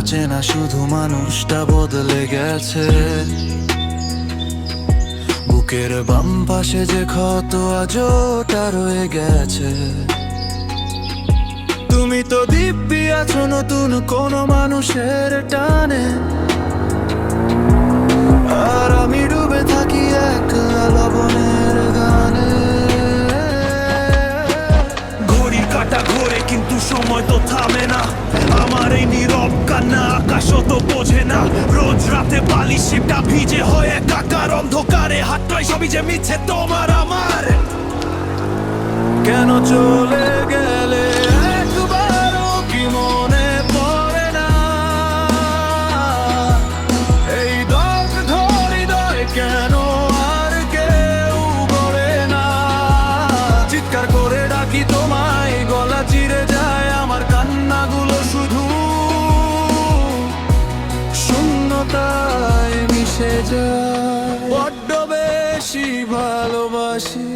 চেনা, শুধু মানুষটা বদলে গেছে। বুকের বাম পাশে যে ক্ষত আজটা রয়ে গেছে। তুমি তো দিব্যি আছো নতুন কোনো মানুষের টানে, আর আমি ডুবে থাকি এক লবণের গানে। ঘড়ি কাটা ঘোরে কিন্তু সময় তো থামে না, আমার এই নীরব কান্না আকাশও তো বোঝে না। রোজ রাতে বালিশটা ভিজে হয় একাকার, অন্ধকারে হাতটাই সবই যে মিছে তোমার আমার। কেন চলে গেলে একবারও কি মনে পড়ে না? এই দগ্ধ হৃদয় কেন আর কেউ গড়ে না? চিৎকার করে ডাকি তোমায়, গলা চিরে যায় আমার কান্নাগুলো শুধু শূন্যতায় মিশে যায়। বড্ড বেশি ভালোবাসি